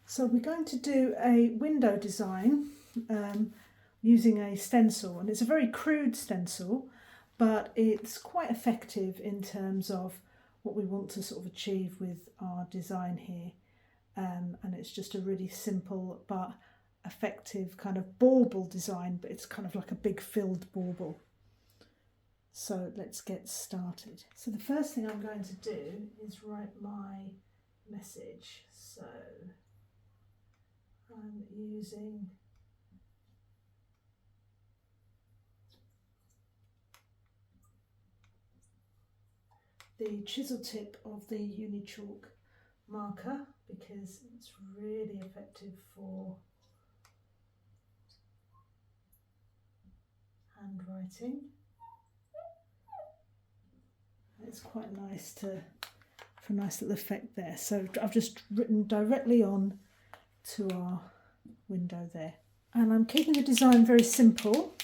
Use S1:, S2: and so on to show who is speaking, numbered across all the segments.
S1: So we're going to do a window design using a stencil, and it's a very crude stencil, but it's quite effective in terms of what we want to sort of achieve with our design here. And it's just a really simple but effective kind of bauble design, but it's kind of like a big filled bauble. So let's get started. So the first thing I'm going to do is write my message. So I'm using the chisel tip of the Uni Chalk marker because it's really effective for handwriting. It's quite nice for a nice little effect there. So I've just written directly on to our window there. And I'm keeping the design very simple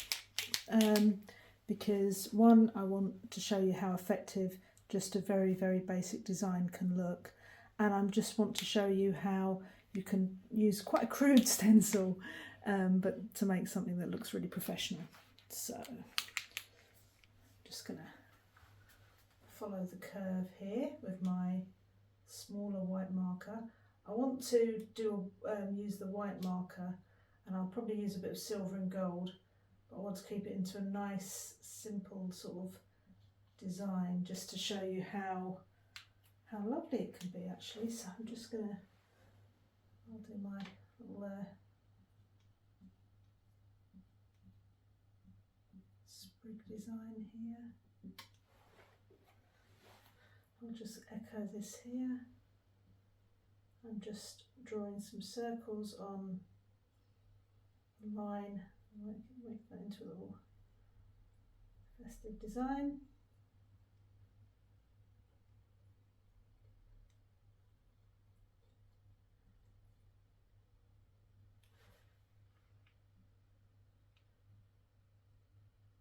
S1: because one, I want to show you how effective just a very, very basic design can look. And I just want to show you how you can use quite a crude stencil, but to make something that looks really professional. So I'm just going to follow the curve here with my smaller white marker. I want to use the white marker, and I'll probably use a bit of silver and gold, but I want to keep it into a nice simple sort of design just to show you how lovely it can be actually. So I'm just I'll do my little sprig design here. I'll just echo this here. I'm just drawing some circles on the line. Make that into a little festive design.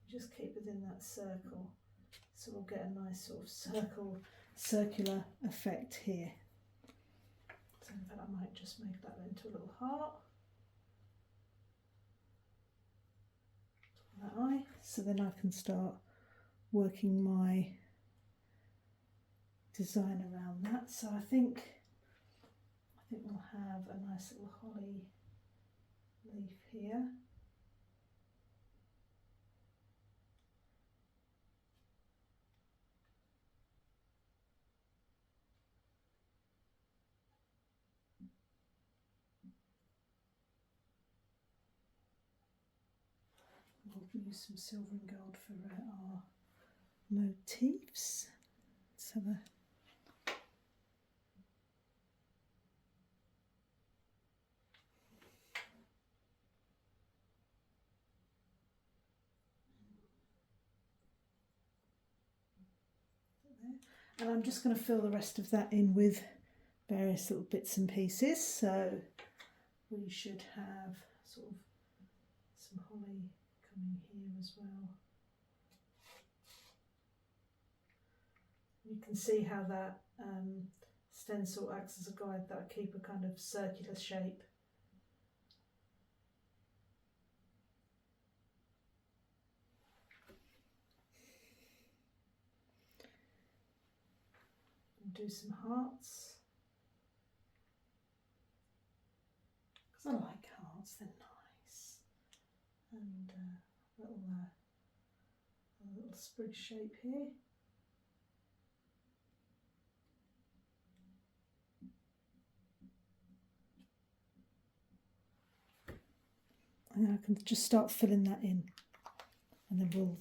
S1: Just keep within that circle, so we'll get a nice sort of circular effect here. So in fact I might just make that into a little heart. That eye. So then I can start working my design around that. So I think we'll have a nice little holly leaf here. We'll use some silver and gold for our motifs. Let's have a and I'm just going to fill the rest of that in with various little bits and pieces. So we should have sort of some holly coming here as well. You can see how that stencil acts as a guide, that I keep a kind of circular shape. Do some hearts, because I like hearts, they're nice, and a little sprig shape here. And I can just start filling that in, and then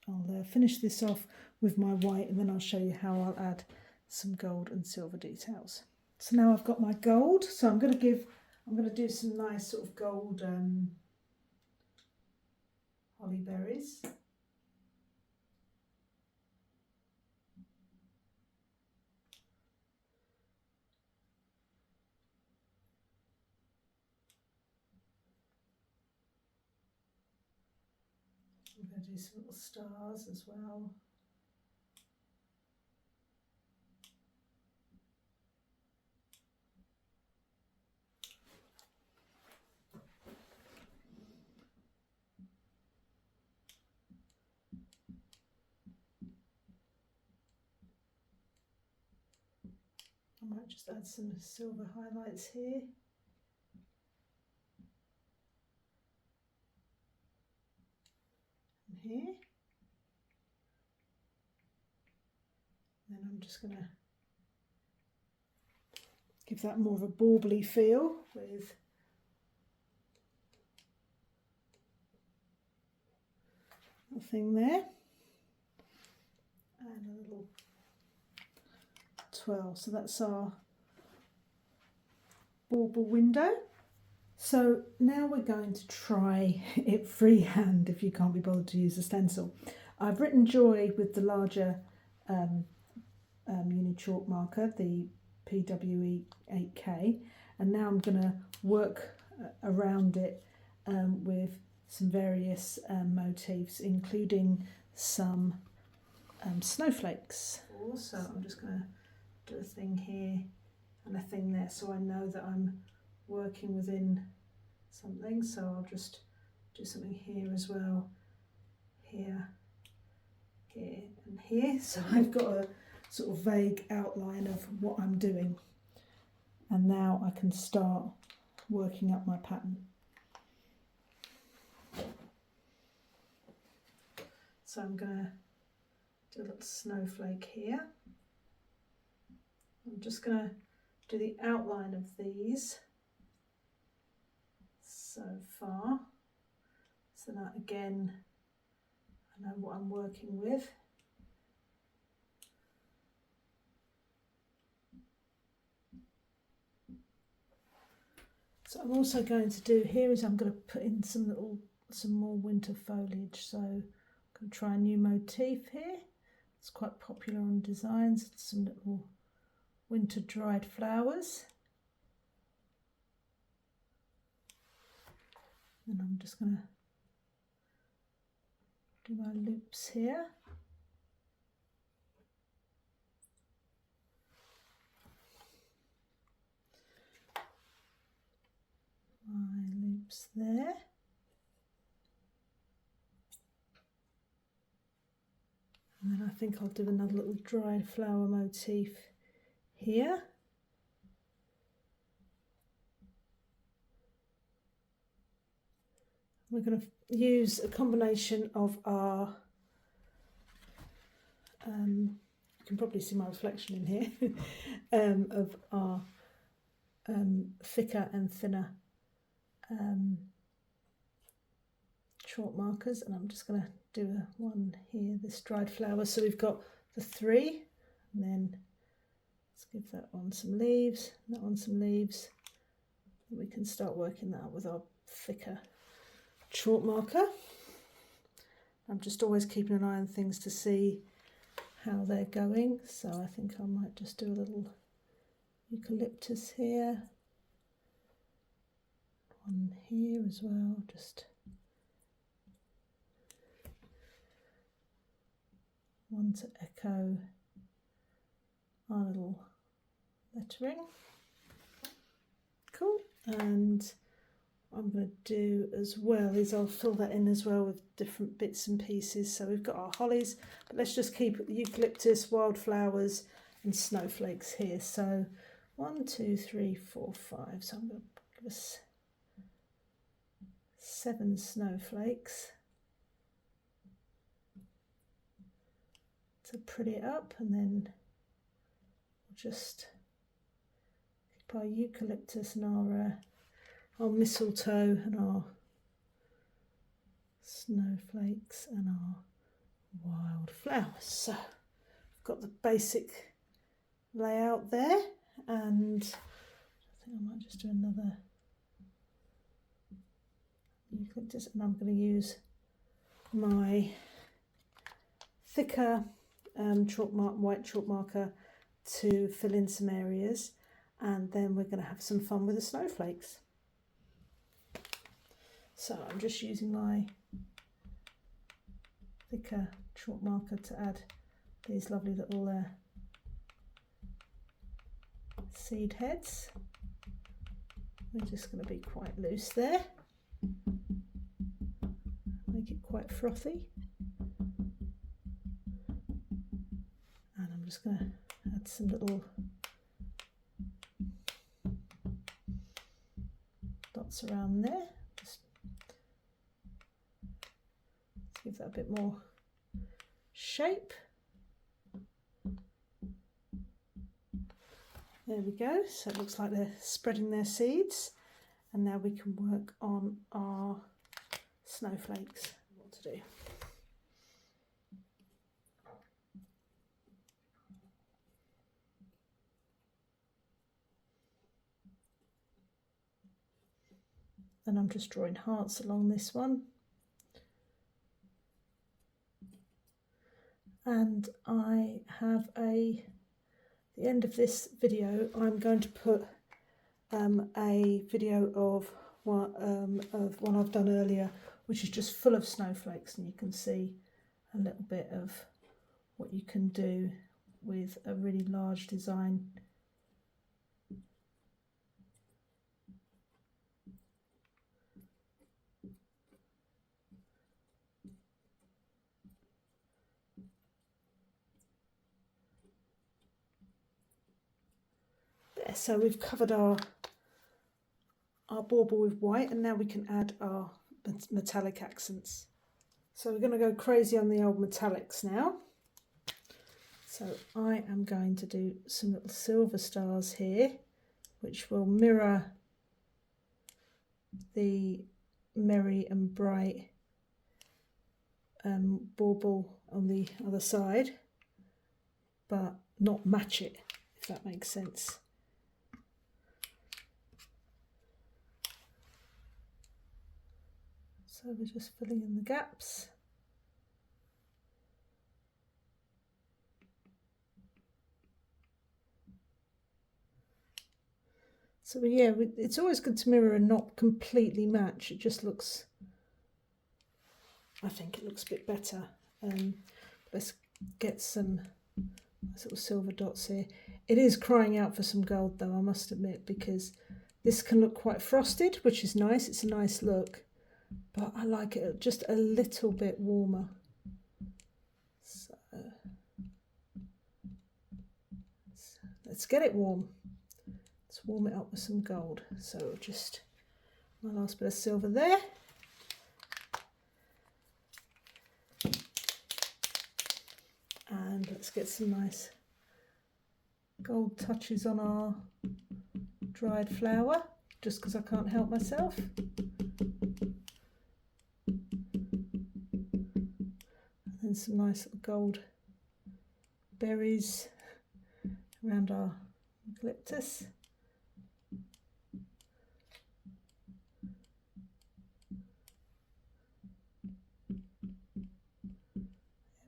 S1: I'll finish this off with my white, and then I'll show you how I'll add some gold and silver details. So now I've got my gold, so I'm going to do some nice sort of gold holly berries. I'm going to do some little stars as well. just add some silver highlights here. And here. Then I'm just going to give that more of a bauble-y feel with a thing there. And a little twirl. So that's our bauble window. So now we're going to try it freehand if you can't be bothered to use a stencil. I've written Joy with the larger Uni Chalk marker, the PWE 8K, and now I'm going to work around it with some various motifs, including some snowflakes. So I'm just going to do a thing here and a thing there, so I know that I'm working within something. So I'll just do something here as well, here, here and here, so I've got a sort of vague outline of what I'm doing, and now I can start working up my pattern. So I'm going to do a little snowflake here. I'm just going to do the outline of these so far, so that again I know what I'm working with. So I'm also going to do here is I'm going to put in some more winter foliage. So I'm going to try a new motif here. It's quite popular on designs. It's some little winter dried flowers. And I'm just going to do my loops here. My loops there. And then I think I'll do another little dried flower motif here. We're going to use a combination of our, you can probably see my reflection in here, of our thicker and thinner chalk markers, and I'm just going to do one here, this dried flower. So we've got the 3, and then let's give that one some leaves, that one some leaves, and we can start working that up with our thicker chalk marker. I'm just always keeping an eye on things to see how they're going, so I think I might just do a little eucalyptus here, one here as well, just one to echo our little lettering. Cool. And what I'm going to do as well is I'll fill that in as well with different bits and pieces. So we've got our hollies, but let's just keep eucalyptus, wildflowers and snowflakes here. So 1, 2, 3, 4, 5. So I'm going to give us 7 snowflakes to pretty it up, and then we'll just keep our eucalyptus and our mistletoe and our snowflakes and our wildflowers. So I've got the basic layout there, and I think I might just do another eucalyptus, and I'm going to use my thicker white chalk marker to fill in some areas, and then we're going to have some fun with the snowflakes. So I'm just using my thicker chalk marker to add these lovely little seed heads. We're just going to be quite loose there, make it quite frothy. And I'm just going to add some little hearts around there. Just give that a bit more shape. There we go, so it looks like they're spreading their seeds, and now we can work on our snowflakes. What to do. And I'm just drawing hearts along this one. And I have the end of this video, I'm going to put a video of one I've done earlier, which is just full of snowflakes, and you can see a little bit of what you can do with a really large design. There, so we've covered our bauble with white, and now we can add our metallic accents. So we're going to go crazy on the old metallics now. So I am going to do some little silver stars here, which will mirror the merry and bright bauble on the other side, but not match it, if that makes sense. So we're just filling in the gaps. So yeah, it's always good to mirror and not completely match. It just looks, I think it looks a bit better. Let's get some nice little silver dots here. It is crying out for some gold though, I must admit, because this can look quite frosted, which is nice. It's a nice look, but I like it just a little bit warmer. So let's get it warm. Let's warm it up with some gold. So just my last bit of silver there. And let's get some nice gold touches on our dried flower, just because I can't help myself. And some nice little gold berries around our eucalyptus.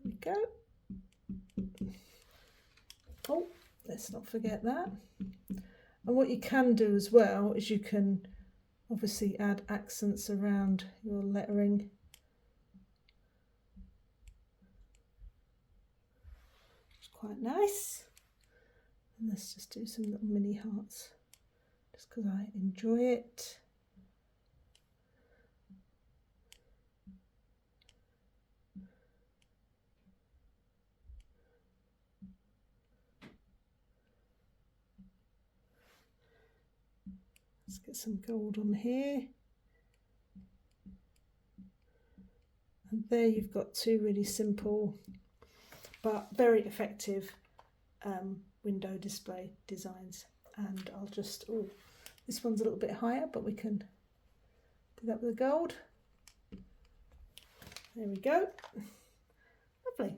S1: There we go. Oh, let's not forget that. And what you can do as well is you can obviously add accents around your lettering. It's quite nice. And let's just do some little mini hearts, just because I enjoy it. Let's get some gold on here. And there you've got two really simple but very effective window display designs. And I'll just, oh, this one's a little bit higher, but we can do that with the gold. There we go. Lovely.